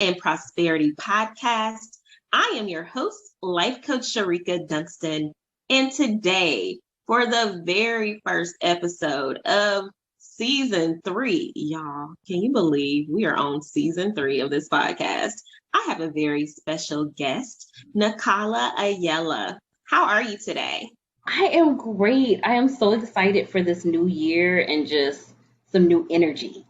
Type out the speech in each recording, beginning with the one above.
and Prosperity podcast. I am your host, Life Coach Sharika Dunston. And today, for the very first episode of season 3, y'all, can you believe we are on season 3 of this podcast? I have a very special guest, Nakala Ayala. How are you today? I am great. I am so excited for this new year and just some new energy.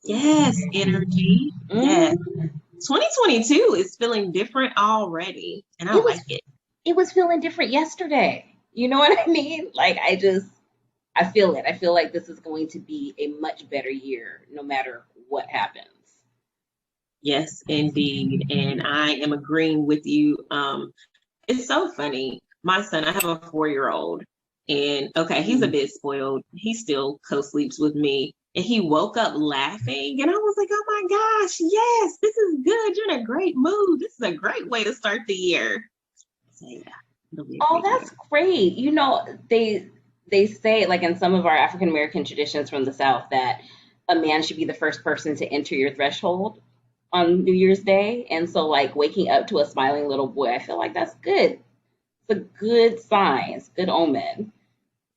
Yes, energy. Yes. Mhm. 2022 is feeling different already, and I It was like it. it was feeling different yesterday. You know what I mean? I feel it. I feel like this is going to be a much better year no matter what happens. Yes, indeed. And I am agreeing with you. It's so funny. My son, I have a 4-year-old, and okay, he's a bit spoiled. He still co-sleeps with me. And he woke up laughing, and I was like, oh my gosh, yes, this is good. You're in a great mood. This is a great way to start the year. So yeah, it'll be a Oh, great year. that's great. They say like in some of our African American traditions from the South that a man should be the first person to enter your threshold on New Year's Day. And so like waking up to a smiling little boy, I feel like that's good. It's a good sign. It's a good omen.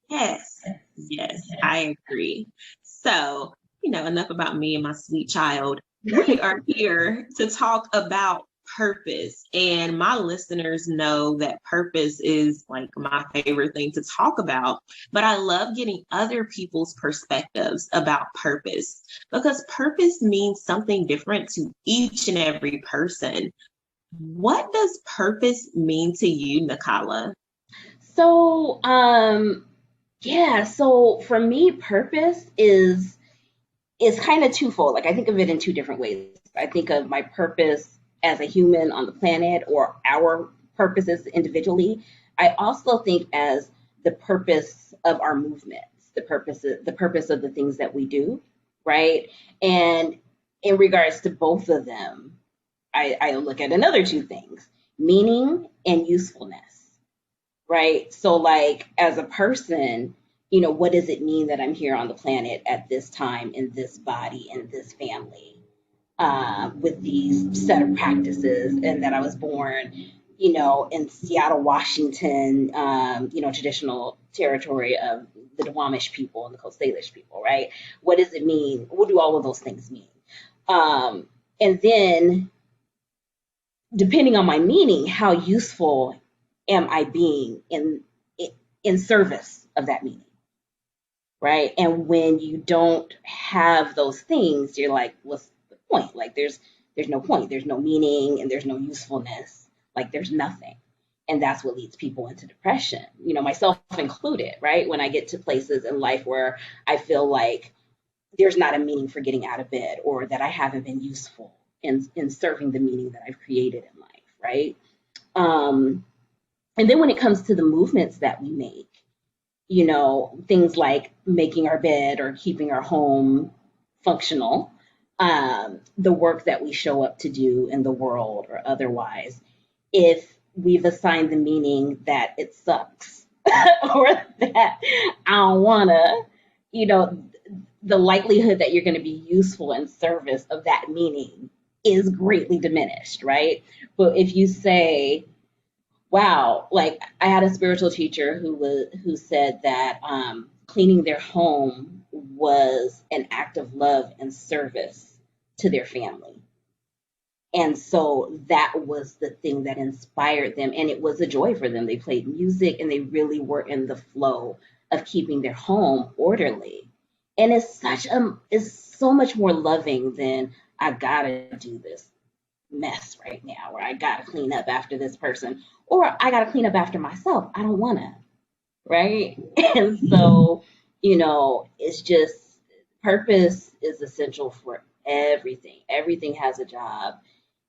Yes, yes, I agree. So, enough about me and my sweet child. We are here to talk about purpose. And my listeners know that purpose is like my favorite thing to talk about. But I love getting other people's perspectives about purpose because purpose means something different to each and every person. What does purpose mean to you, Nakala? So, yeah, so for me, purpose is kind of twofold. Like I think of it in two different ways. I think of my purpose as a human on the planet or our purposes individually. I also think as the purpose of our movements, the purpose of the things that we do, right? And in regards to both of them, I look at another two things, meaning and usefulness, right? So, like, as a person, what does it mean that I'm here on the planet at this time, in this body, in this family, with these set of practices, and that I was born, in Seattle, Washington, traditional territory of the Duwamish people and the Coast Salish people, right? What does it mean? What do all of those things mean? And then depending on my meaning, how useful am I being in service of that meaning, right? And when you don't have those things, you're like, what's the point? Like there's no point, there's no meaning, and there's no usefulness. Like there's nothing. And that's what leads people into depression, myself included, right? When I get to places in life where I feel like there's not a meaning for getting out of bed or that I haven't been useful in serving the meaning that I've created in life, right? Um, and then when it comes to the movements that we make, things like making our bed or keeping our home functional, the work that we show up to do in the world or otherwise, if we've assigned the meaning that it sucks or that I don't wanna, you know, the likelihood that you're going to be useful in service of that meaning is greatly diminished, right? But if you say, wow, like I had a spiritual teacher who said that cleaning their home was an act of love and service to their family. And so that was the thing that inspired them. And it was a joy for them. They played music and they really were in the flow of keeping their home orderly. And it's so much more loving than I gotta do this mess right now, or I gotta clean up after this person, or I gotta clean up after myself. I don't wanna, right? And so, it's just purpose is essential for everything. Everything has a job.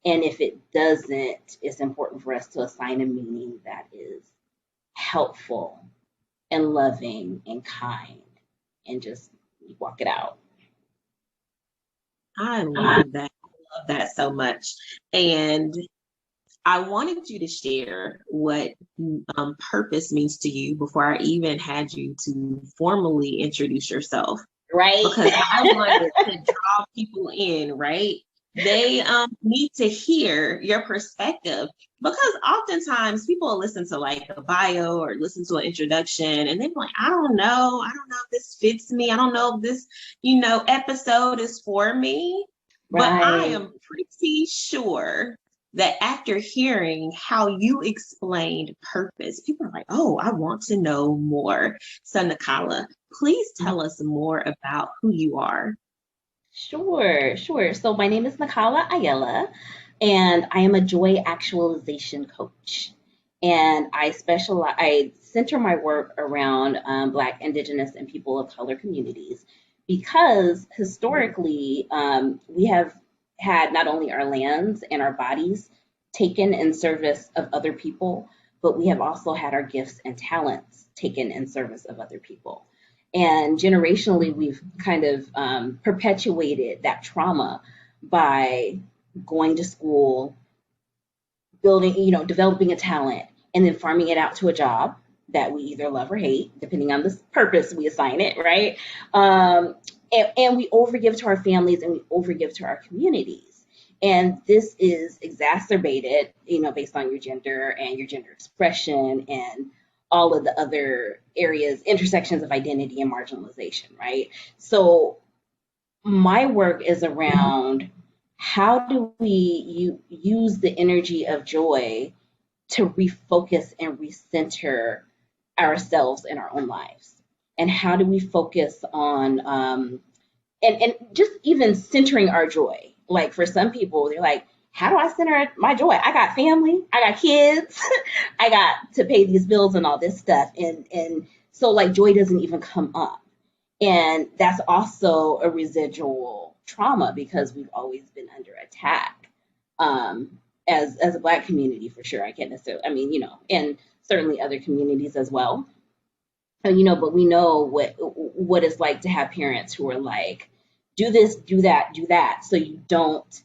And if it doesn't, it's important for us to assign a meaning that is helpful and loving and kind and just walk it out. I love that. I love that so much. And I wanted you to share what purpose means to you before I even had you to formally introduce yourself, Right? because I wanted to draw people in, right? They need to hear your perspective, because oftentimes people will listen to like a bio or listen to an introduction and they're like, I don't know if this fits me. I don't know if this, episode is for me. But I Right. am pretty sure that after hearing how you explained purpose, people are like, oh, I want to know more. So, Nikala, please tell us more about who you are. Sure, sure. So my name is Nakala Ayala, and I am a joy actualization coach. And I center my work around Black, Indigenous, and people of color communities because historically we have had not only our lands and our bodies taken in service of other people, but we have also had our gifts and talents taken in service of other people. And generationally, we've kind of perpetuated that trauma by going to school, building, developing a talent, and then farming it out to a job that we either love or hate, depending on the purpose we assign it, right? And we overgive to our families and we overgive to our communities. And this is exacerbated, based on your gender and your gender expression and all of the other areas, intersections of identity and marginalization, right? So my work is around how do we use the energy of joy to refocus and recenter ourselves in our own lives? And how do we focus on and just even centering our joy? Like for some people, they're like, how do I center my joy? I got family, I got kids, I got to pay these bills and all this stuff. And so like joy doesn't even come up. And that's also a residual trauma because we've always been under attack. As a Black community for sure. I can't necessarily, I mean, and certainly other communities as well. And, but we know what it's like to have parents who are like, do this, do that, so you don't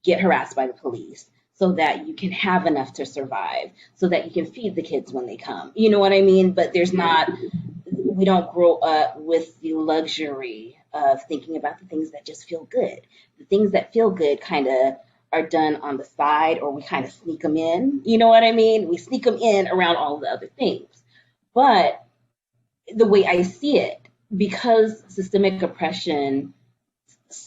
get harassed by the police, so that you can have enough to survive, so that you can feed the kids when they come. You know what I mean? But we don't grow up with the luxury of thinking about the things that just feel good. The things that feel good kind of are done on the side, or we kind of sneak them in. You know what I mean? We sneak them in around all the other things. But the way I see it, because systemic oppression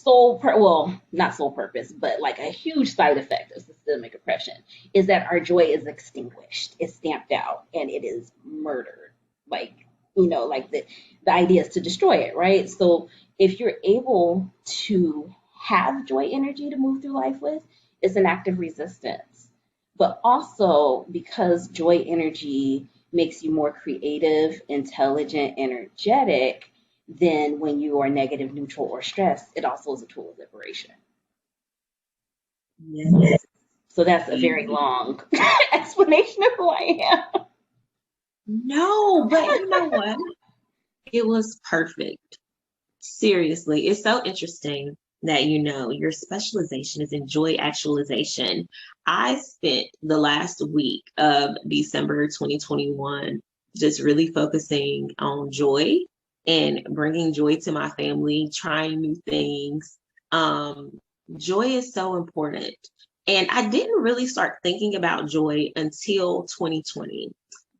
well, not sole purpose, but like a huge side effect of systemic oppression is that our joy is extinguished, it's stamped out, and it is murdered. Like, like the idea is to destroy it, right? So if you're able to have joy energy to move through life with, it's an act of resistance. But also because joy energy makes you more creative, intelligent, energetic, then when you are negative, neutral, or stressed, it also is a tool of liberation. Yes. So that's a very long explanation of who I am. No, but you know what? It was perfect. Seriously, it's so interesting that your specialization is in joy actualization. I spent the last week of December 2021 just really focusing on joy and bringing joy to my family, trying new things. Joy is so important. And I didn't really start thinking about joy until 2020.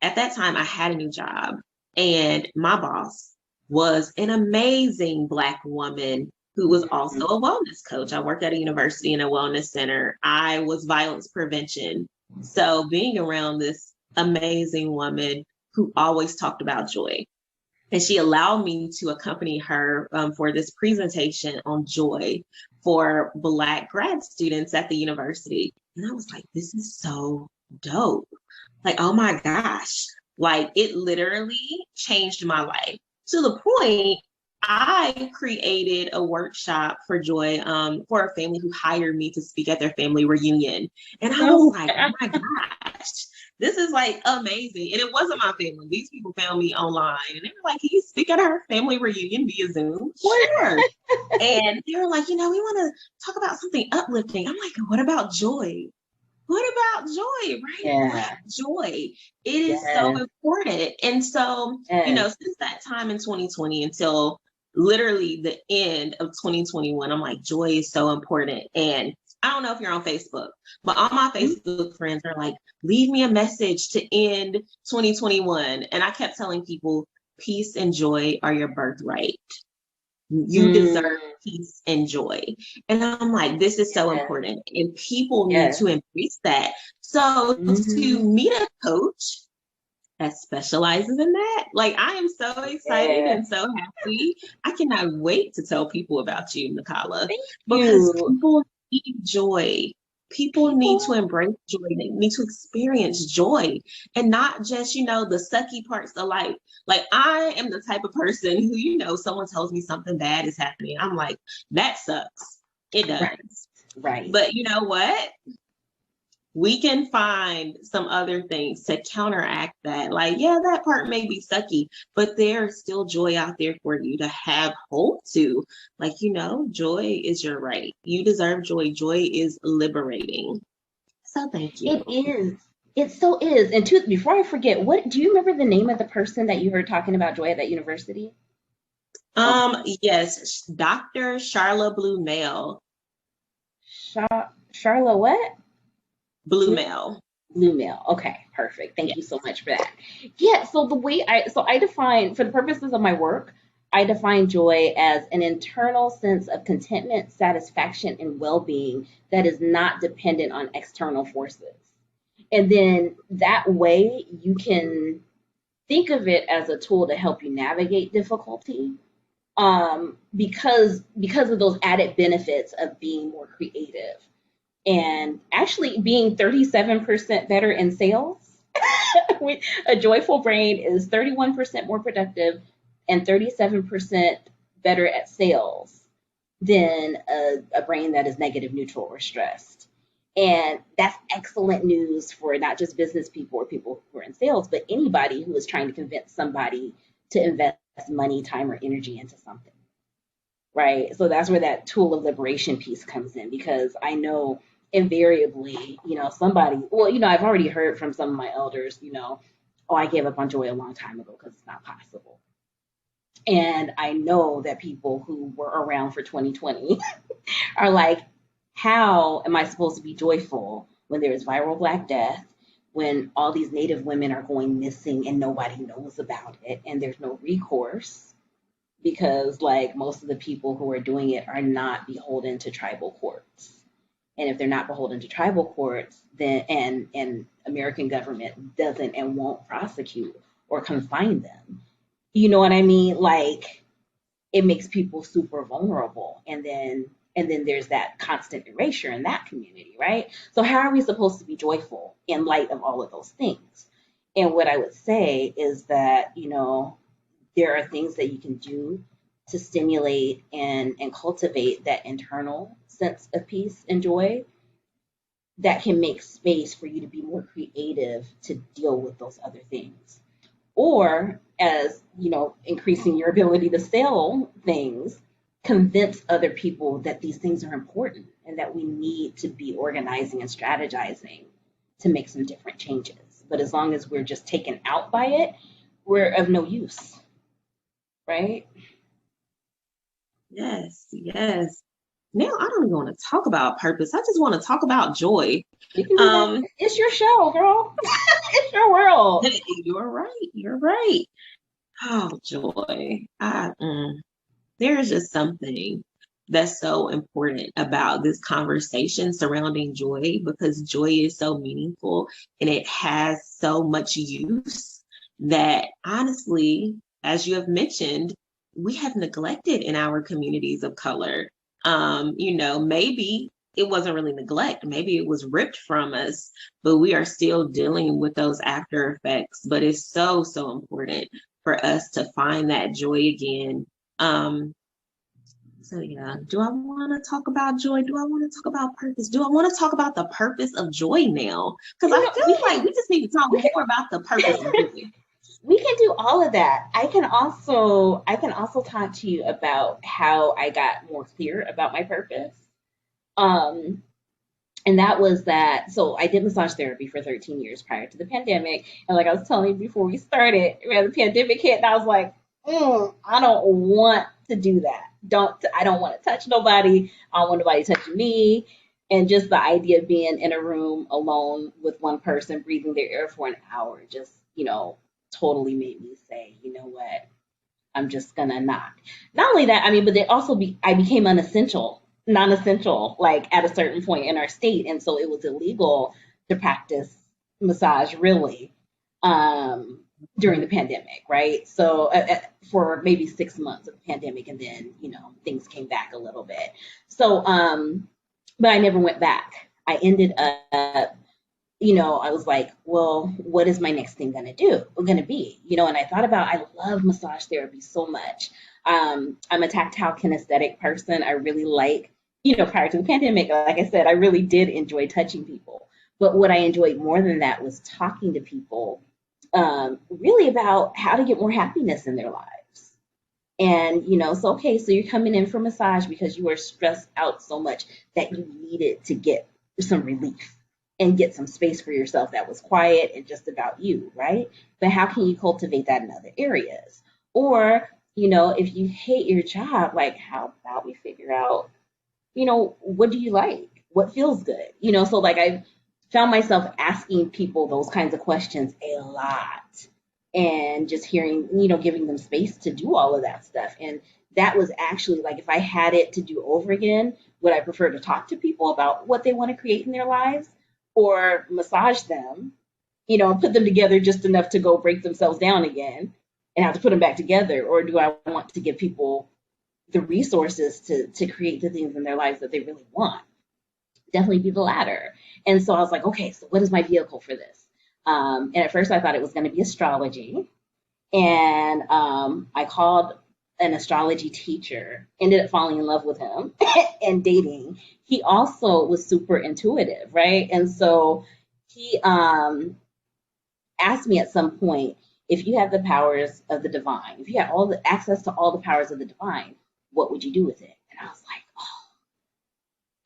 At that time, I had a new job, and my boss was an amazing Black woman who was also a wellness coach. I worked at a university in a wellness center. I was violence prevention. So being around this amazing woman who always talked about joy, and she allowed me to accompany her for this presentation on joy for Black grad students at the university. And I was like, this is so dope. Like, oh my gosh. Like, it literally changed my life to the point I created a workshop for joy for a family who hired me to speak at their family reunion. And I was like, oh my gosh, this is like amazing. And it wasn't my family. These people found me online and they were like, can you speak at our family reunion via Zoom? Sure. And they were like, we want to talk about something uplifting. I'm like, what about joy? What about joy, right? Yeah. Joy. It is so important. And so, since that time in 2020 until literally the end of 2021, I'm like, joy is so important. And I don't know if you're on Facebook, but all my Facebook friends are like, leave me a message to end 2021. And I kept telling people, peace and joy are your birthright. You deserve Mm, peace and joy. And I'm like, this is so yes, important. And people need yes. to embrace that. So to Hmm. meet a coach that specializes in that, like I am so excited Yeah. and so happy. I cannot wait to tell people about you, Nikala, Thank because you. people need joy. People need to People, embrace joy. They need to experience joy and not just, the sucky parts of life. Like I am the type of person who, someone tells me something bad is happening. I'm like, that sucks. It right, does. right. But you know what? We can find some other things to counteract that. Like, yeah, that part may be sucky, but there's still joy out there for you to have hope to. Like, joy is your right. You deserve joy. Joy is liberating. So thank you. It is. It so is. And before I forget, what do you remember the name of the person that you heard talking about joy at that university? Yes, Dr. Charla Blue Mail. Charlotte what? Blue Mail. Blue mail. Okay, perfect. Thank you so much for that. Yeah, so I define, for the purposes of my work, I define joy as an internal sense of contentment, satisfaction, and well-being that is not dependent on external forces. And then that way you can think of it as a tool to help you navigate difficulty, because of those added benefits of being more creative and actually being 37% better in sales. A joyful brain is 31% more productive and 37% better at sales than a brain that is negative, neutral, or stressed. And that's excellent news for not just business people or people who are in sales, but anybody who is trying to convince somebody to invest money, time, or energy into something. Right. So that's where that tool of liberation piece comes in, because I know invariably, somebody, well, I've already heard from some of my elders, oh, I gave up on joy a long time ago because it's not possible. And I know that people who were around for 2020 are like, how am I supposed to be joyful when there is viral Black Death, when all these Native women are going missing and nobody knows about it, and there's no recourse? Because, like, most of the people who are doing it are not beholden to tribal courts. And if they're not beholden to tribal courts, then and American government doesn't and won't prosecute or confine them. You know what I mean? Like, it makes people super vulnerable. And then there's that constant erasure in that community, right? So how are we supposed to be joyful in light of all of those things? And what I would say is that, there are things that you can do to stimulate and cultivate that internal sense of peace and joy that can make space for you to be more creative to deal with those other things. Or, as increasing your ability to sell things, convince other people that these things are important and that we need to be organizing and strategizing to make some different changes. But as long as we're just taken out by it, we're of no use, right? Yes, yes. Now I don't even want to talk about purpose. I just want to talk about joy. You can do that. Um, It's your show, girl. It's your world. you're right. You're right. Oh, joy. There is just something that's so important about this conversation surrounding joy, because joy is so meaningful and it has so much use that, honestly, as you have mentioned, we have neglected in our communities of color. Maybe it wasn't really neglect, maybe it was ripped from us, but we are still dealing with those after effects. But it's so, so important for us to find that joy again. Um, so yeah, do I want to talk about joy? Do I want to talk about purpose? Do I want to talk about the purpose of joy now? Because I feel We like can we just need to talk we can more about the purpose of joy. we can do all of that. I can also talk to you about how I got more clear about my purpose. Um, and that was that. So I did massage therapy for 13 years prior to the pandemic. And like I was telling you before we started, when the pandemic hit, and I was like, I don't want to do that. I don't want to touch nobody. I don't want nobody touching me. And just the idea of being in a room alone with one person breathing their air for an hour just, totally made me say, you know what, I'm just gonna not only that, I mean, but they also I became non-essential, like at a certain point in our state, and so it was illegal to practice massage really during the pandemic, right? So for maybe 6 months of the pandemic, and then things came back a little bit. So, but I never went back. I ended up I was like, well, what is my next thing gonna be? And I thought about, I love massage therapy so much. I'm a tactile kinesthetic person. I really like, prior to the pandemic, like I said, I really did enjoy touching people. But what I enjoyed more than that was talking to people, really about how to get more happiness in their lives. And, so, okay, so you're coming in for massage because you were stressed out so much that you needed to get some relief and get some space for yourself that was quiet and just about you, right? But how can you cultivate that in other areas? Or, if you hate your job, like, how about we figure out, what do you like? What feels good? So like I found myself asking people those kinds of questions a lot, and just hearing, giving them space to do all of that stuff. And that was actually, like, if I had it to do over again, would I prefer to talk to people about what they want to create in their lives, or massage them, and put them together just enough to go break themselves down again and have to put them back together? Or do I want to give people the resources to create the things in their lives that they really want? Definitely be the latter. And so I was like, okay, so what is my vehicle for this? And at first I thought it was going to be astrology. And I called an astrology teacher, ended up falling in love with him and dating. He also was super intuitive, right? And so he asked me at some point, if you have the powers of the divine, if you had all the access to all the powers of the divine, what would you do with it? And I was like, oh,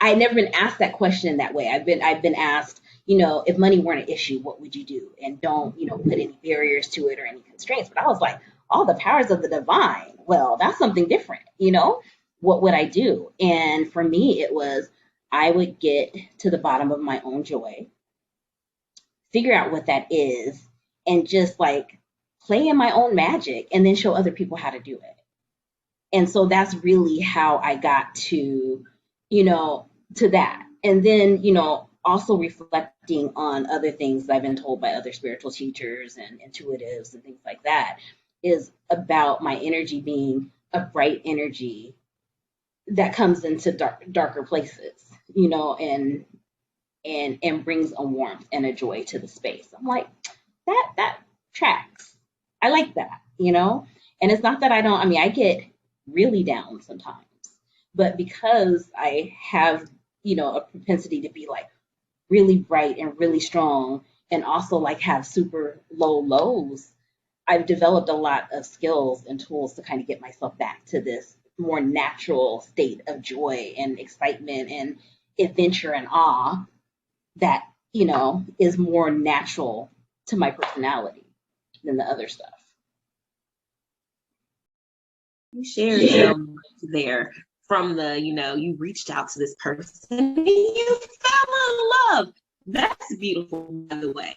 I had never been asked that question in that way. I've been asked, if money weren't an issue, what would you do? And don't, put any barriers to it or any constraints. But I was like, all the powers of the divine. Well, that's something different, What would I do? And for me, it was, I would get to the bottom of my own joy, figure out what that is, and just like play in my own magic and then show other people how to do it. And so that's really how I got to that. And then, also reflecting on other things that I've been told by other spiritual teachers and intuitives and things like that, is about my energy being a bright energy that comes into darker places, and brings a warmth and a joy to the space. I'm like, that tracks. I like that, And it's not that I don't, I mean, I get really down sometimes, but because I have, a propensity to be like really bright and really strong, and also like have super low lows, I've developed a lot of skills and tools to kind of get myself back to this more natural state of joy and excitement and adventure and awe that, is more natural to my personality than the other stuff. You shared so much there, from the, you reached out to this person and you fell in love. That's beautiful, by the way.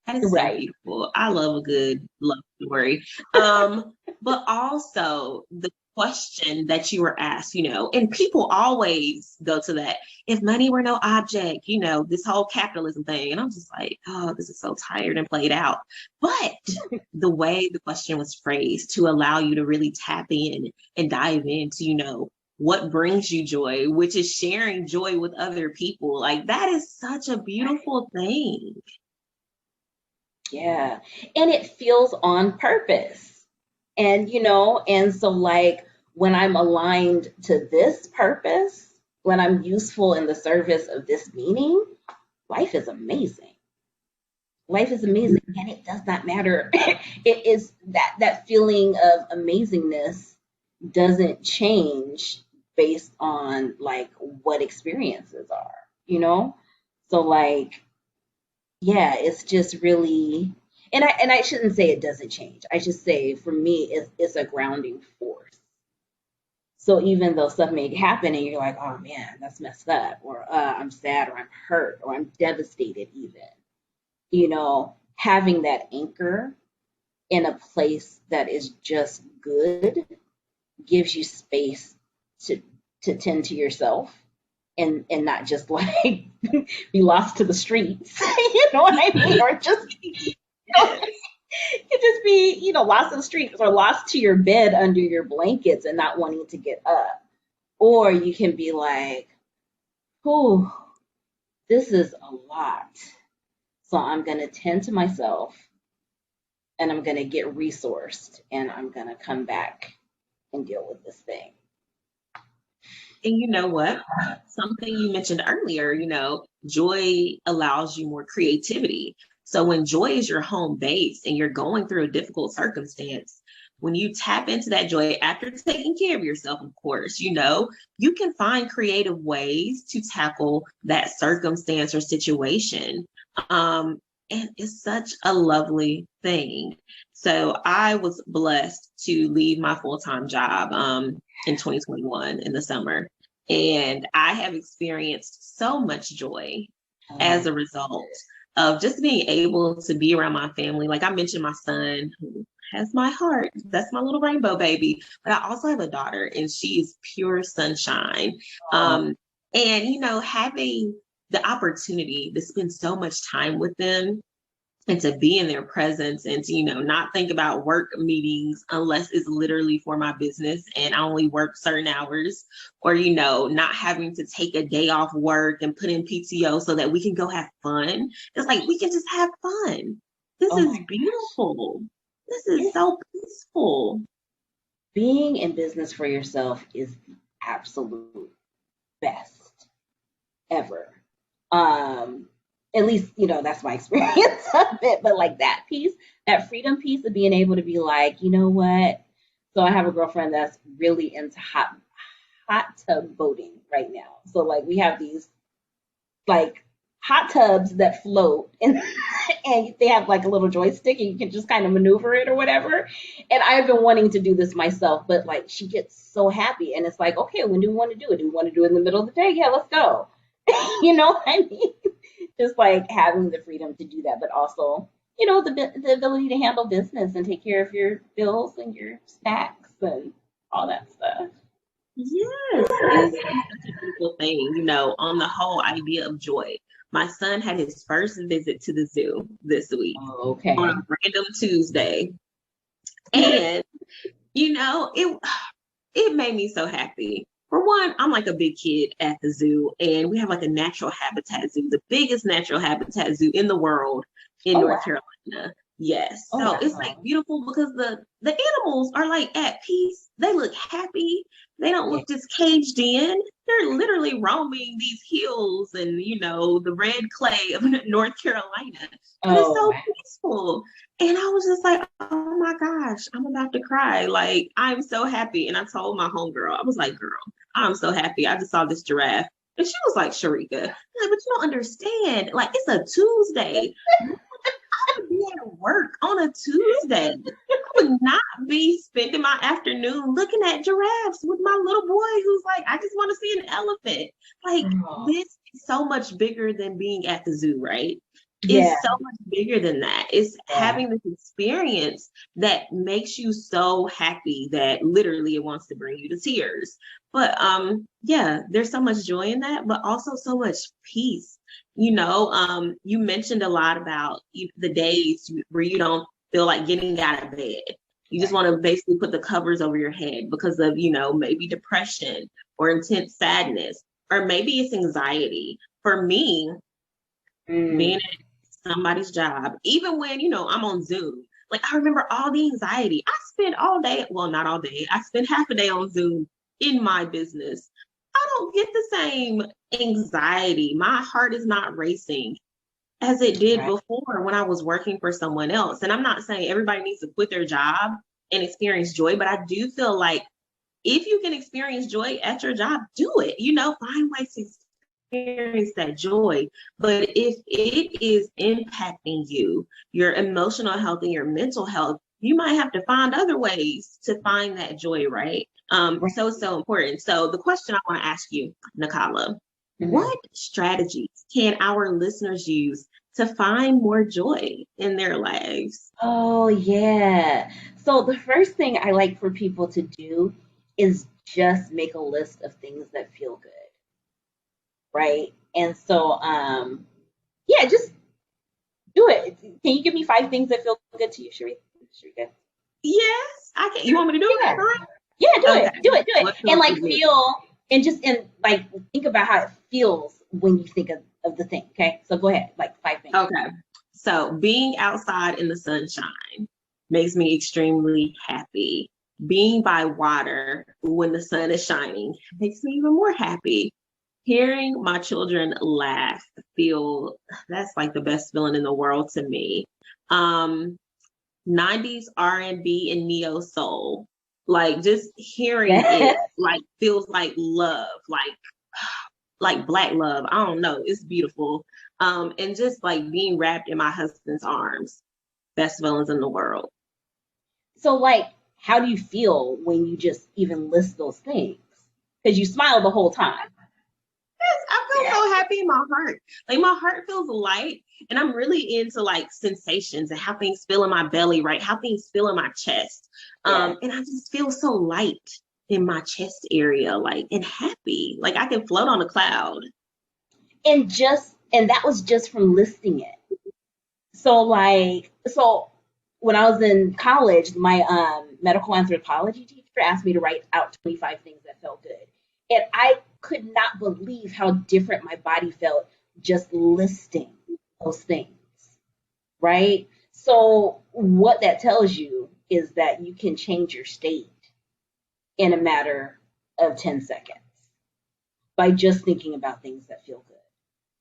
That is so beautiful. I love a good love story. But also the question that you were asked, and people always go to that, if money were no object, this whole capitalism thing. And I'm just like, oh, this is so tired and played out. But the way the question was phrased to allow you to really tap in and dive into, what brings you joy, which is sharing joy with other people. Like, that is such a beautiful thing. Yeah. And it feels on purpose. And, and so like when I'm aligned to this purpose, when I'm useful in the service of this meaning, life is amazing. Life is amazing. And it does not matter. It is that feeling of amazingness doesn't change based on like what experiences are. So like, yeah, it's just really, and I shouldn't say it doesn't change. I should say for me it's a grounding force. So even though stuff may happen and you're like, oh man, that's messed up, or I'm sad, or I'm hurt, or I'm devastated, even, having that anchor in a place that is just good gives you space to tend to yourself and not just like be lost to the streets, you know what I mean? Or just you just be, lost in the streets or lost to your bed under your blankets and not wanting to get up. Or you can be like, "Whew, this is a lot. So I'm going to tend to myself and I'm going to get resourced and I'm going to come back and deal with this thing." And you know what? Something you mentioned earlier, joy allows you more creativity. So when joy is your home base and you're going through a difficult circumstance, when you tap into that joy after taking care of yourself, of course, you can find creative ways to tackle that circumstance or situation. And it's such a lovely thing. So I was blessed to leave my full-time job in 2021 in the summer. And I have experienced so much joy as a result of just being able to be around my family. Like I mentioned, my son, who has my heart, that's my little rainbow baby. But I also have a daughter, and she is pure sunshine. And, having the opportunity to spend so much time with them and to be in their presence and to, not think about work meetings unless it's literally for my business and I only work certain hours, or, not having to take a day off work and put in PTO so that we can go have fun. It's like, we can just have fun. This is beautiful. This is so peaceful. Being in business for yourself is the absolute best ever. At least, that's my experience of it. But like that piece, that freedom piece of being able to be like, you know what? So I have a girlfriend that's really into hot tub boating right now. So like we have these like hot tubs that float and and they have like a little joystick and you can just kind of maneuver it or whatever. And I've been wanting to do this myself, but like she gets so happy and it's like, okay, when do we want to do it? Do we want to do it in the middle of the day? Yeah, let's go. You know what I mean? Just like having the freedom to do that, but also, the ability to handle business and take care of your bills and your snacks and all that stuff. Yes, it's such a beautiful thing, on the whole idea of joy. My son had his first visit to the zoo this week Okay. on a random Tuesday. And, it made me so happy. For one, I'm like a big kid at the zoo, and we have like a natural habitat zoo, the biggest natural habitat zoo in the world in North Carolina. Yes. So it's like beautiful because the animals are like at peace. They look happy. They don't look just caged in. They're literally roaming these hills and, the red clay of North Carolina. And it's so peaceful. And I was just like, oh my gosh, I'm about to cry. Like, I'm so happy. And I told my homegirl, I was like, girl, I'm so happy. I just saw this giraffe. And she was like, Sharika, I'm like, but you don't understand. Like, it's a Tuesday. I would be at work on a Tuesday. I would not be spending my afternoon looking at giraffes with my little boy who's like, I just want to see an elephant. Like, this is so much bigger than being at the zoo, right? It's so much bigger than that. It's having this experience that makes you so happy that literally it wants to bring you to tears. But there's so much joy in that, but also so much peace. You mentioned a lot about the days where you don't feel like getting out of bed. You just want to basically put the covers over your head because of, maybe depression or intense sadness, or maybe it's anxiety. For me, being at somebody's job, even when, I'm on Zoom, like I remember all the anxiety. I spend all day, well, not all day. I spend half a day on Zoom in my business. I don't get the same anxiety. My heart is not racing as it did before when I was working for someone else. And I'm not saying everybody needs to quit their job and experience joy, but I do feel like if you can experience joy at your job, do it. Find ways to experience that joy. But if it is impacting you, your emotional health and your mental health, you might have to find other ways to find that joy, right? Right. So important. So the question I want to ask you, Nikala, Mhm. what strategies can our listeners use to find more joy in their lives? Oh, yeah. So the first thing I like for people to do is just make a list of things that feel good, right? And so, yeah, just do it. Can you give me 5 things that feel good to you, Sharika? Yes, I can. You want me to do it? Yeah. For Yeah, do real? it. Okay. Do it. Do it. What And feels like good to me? feel and just and like think about how it feels when you think of the thing. Okay. So go ahead. Like 5 things. Okay. So being outside in the sunshine makes me extremely happy. Being by water when the sun is shining makes me even more happy. Hearing my children laugh, feel that's like the best feeling in the world to me. Um, 90s R&B and neo soul, like just hearing it like feels like love, like black love. I don't know, it's beautiful. And just like being wrapped in my husband's arms, best feelings in the world. So like how do you feel when you just even list those things? Because you smile the whole time. Yes, I feel so happy in my heart. Like my heart feels light, and I'm really into like sensations and how things feel in my belly, right? How things feel in my chest. Yeah. And I just feel so light in my chest area, like and happy. Like I can float on a cloud. And that was just from listing it. So when I was in college, my medical anthropology teacher asked me to write out 25 things that felt good. And I could not believe how different my body felt just listing those things, right? So what that tells you is that you can change your state in a matter of 10 seconds by just thinking about things that feel good.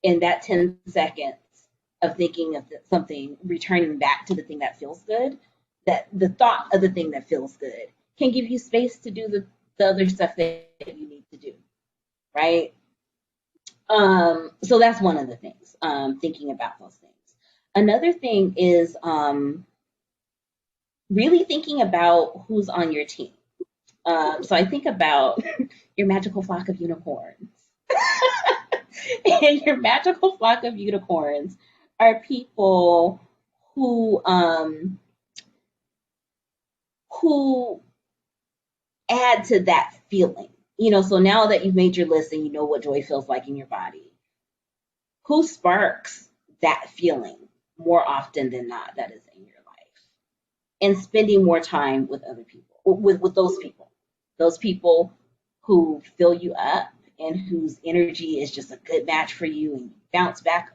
In that 10 seconds of thinking of something, returning back to the thing that feels good, that the thought of the thing that feels good can give you space to do the other stuff that you need to do, right? So that's one of the things, thinking about those things. Another thing is really thinking about who's on your team. So I think about your magical flock of unicorns. And your magical flock of unicorns are people who um, who add to that feeling. So now that you've made your list and you know what joy feels like in your body, who sparks that feeling more often than not that is in your life? And spending more time with other people, with those people who fill you up and whose energy is just a good match for you and you bounce back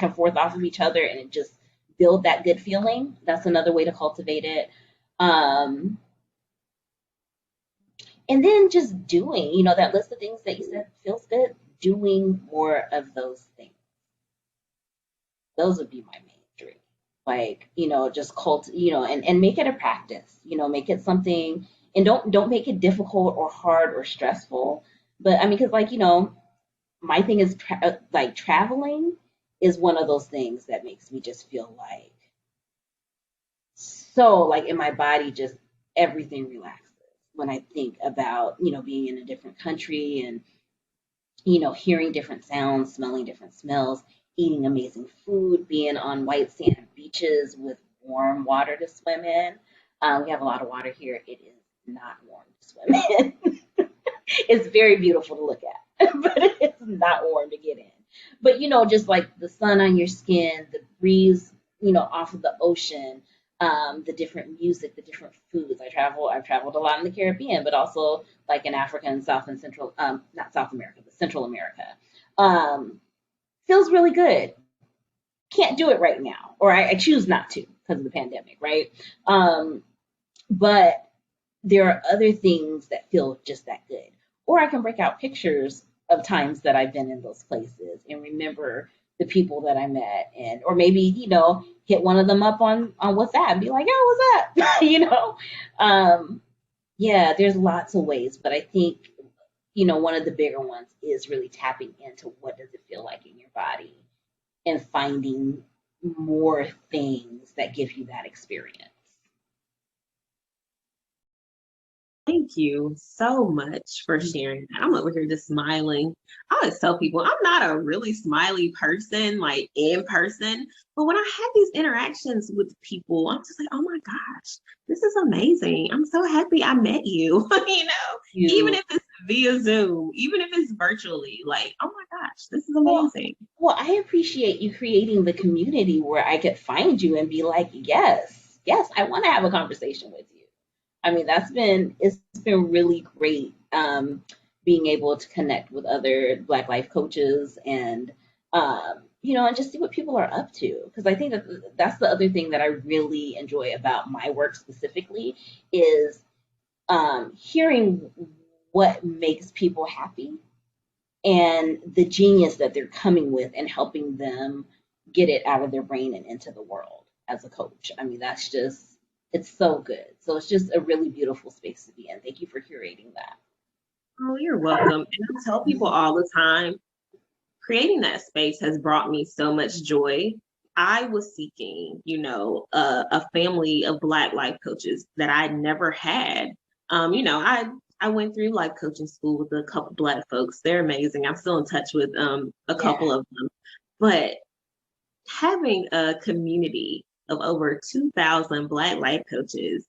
and forth off of each other and it just build that good feeling. That's another way to cultivate it. Um, and then just doing, that list of things that you said feels good, doing more of those things. Those would be my main three. Like, just and make it a practice, make it something, and don't make it difficult or hard or stressful. But I mean, because like, my thing is like traveling is one of those things that makes me just feel like so like in my body, just everything relaxes when I think about, being in a different country and hearing different sounds, smelling different smells, eating amazing food, being on white sand beaches with warm water to swim in. We have a lot of water here. It is not warm to swim in. It's very beautiful to look at, but it's not warm to get in. But just like the sun on your skin, the breeze, off of the ocean, the different music, the different foods. I've traveled a lot in the Caribbean, but also like in Africa and South and Central, not South America, but Central America. Um, Feels really good. Can't do it right now, or I choose not to because of the pandemic, right? Um, but there are other things that feel just that good. Or I can break out pictures of times that I've been in those places and remember the people that I met and or maybe, hit one of them up on WhatsApp and be like, "Yo, what's up?" Um, yeah, there's lots of ways, but I think, one of the bigger ones is really tapping into what does it feel like in your body and finding more things that give you that experience. Thank you so much for sharing that. I'm over here just smiling. I always tell people I'm not a really smiley person, like in person, but when I have these interactions with people, I'm just like, oh my gosh, this is amazing. I'm so happy I met you. Even You if it's via Zoom, even if it's virtually, like, oh my gosh, this is well, amazing. well, I appreciate you creating the community where I could find you and be like, yes, yes, I want to have a conversation with you. I mean, it's been really great being able to connect with other Black life coaches and and just see what people are up to. Because I think that's the other thing that I really enjoy about my work specifically is hearing what makes people happy and the genius that they're coming with and helping them get it out of their brain and into the world as a coach. I mean, it's so good. So it's just a really beautiful space to be in. Thank you for curating that. Oh, you're welcome. And I tell people all the time, creating that space has brought me so much joy. I was seeking, a family of Black life coaches that I never had. I went through life coaching school with a couple Black folks. They're amazing. I'm still in touch with a Yeah. couple of them. But having a community of over 2,000 Black life coaches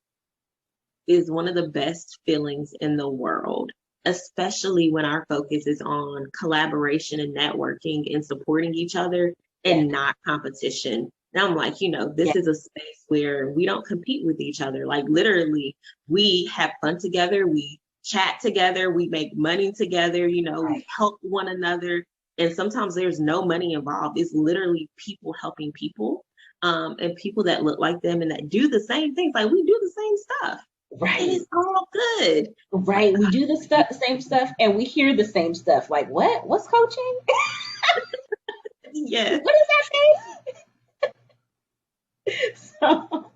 is one of the best feelings in the world, especially when our focus is on collaboration and networking and supporting each other Yeah. and not competition. Now I'm like, Yeah. this is a space where we don't compete with each other. Like literally, we have fun together, we chat together, we make money together, we Right. help one another. And sometimes there's no money involved. It's literally people helping people, and people that look like them and that do the same things. Like we do the same stuff and Right. it's all good. Like, Right. We do same stuff and we hear the same stuff. Like, what? What's coaching? yes, What is that thing? So,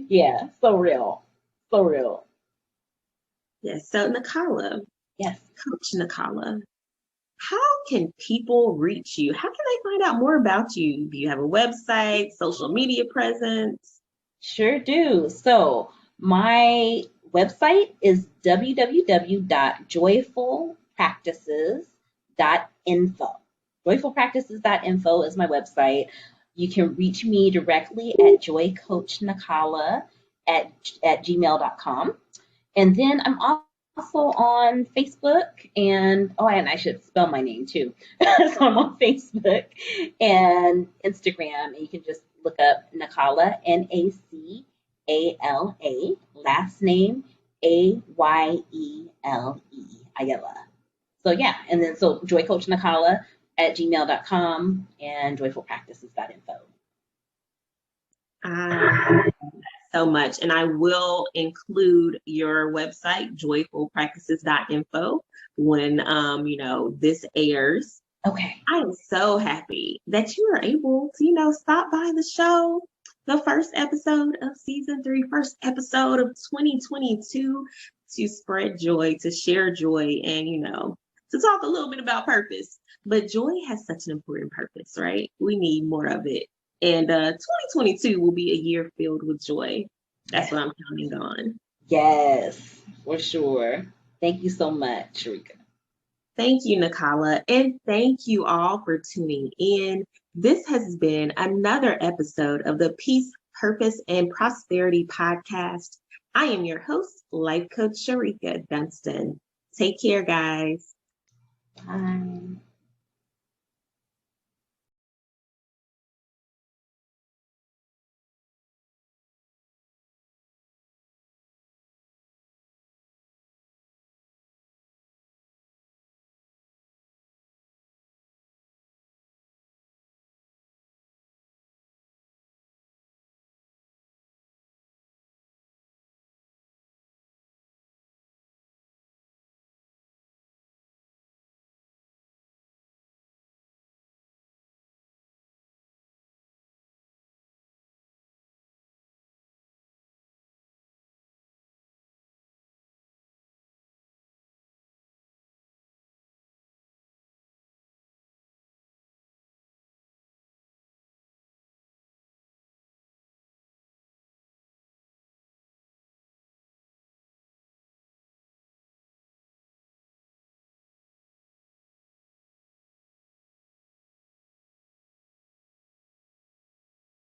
yeah, so real. So real. yes. So, Nakala, Yes. Coach Nakala, how can people reach you? How can they find out more about you? Do you have a website, social media presence? Sure do. So my website is www.joyfulpractices.info. Joyfulpractices.info is my website. You can reach me directly at joycoachnakala at gmail.com. And then I'm also on Facebook and I should spell my name too. So I'm on Facebook and Instagram, and you can just look up Nakala, Nacala, last name Ayele, Ayala. So yeah, and then so Joy Coach Nakala at gmail.com and joyfulpractices.info. So much. And I will include your website, joyfulpractices.info, when this airs. Okay. I am so happy that you were able to, stop by the show. The first episode of season 3, first episode of 2022, to spread joy, to share joy, and to talk a little bit about purpose. But joy has such an important purpose, right? We need more of it. And 2022 will be a year filled with joy. That's Yes. what I'm counting on. Yes, for sure. Thank you so much, Sharika. Thank you, Nakala. And thank you all for tuning in. This has been another episode of the Peace, Purpose, and Prosperity podcast. I am your host, Life Coach Sharika Dunston. Take care, guys. Bye.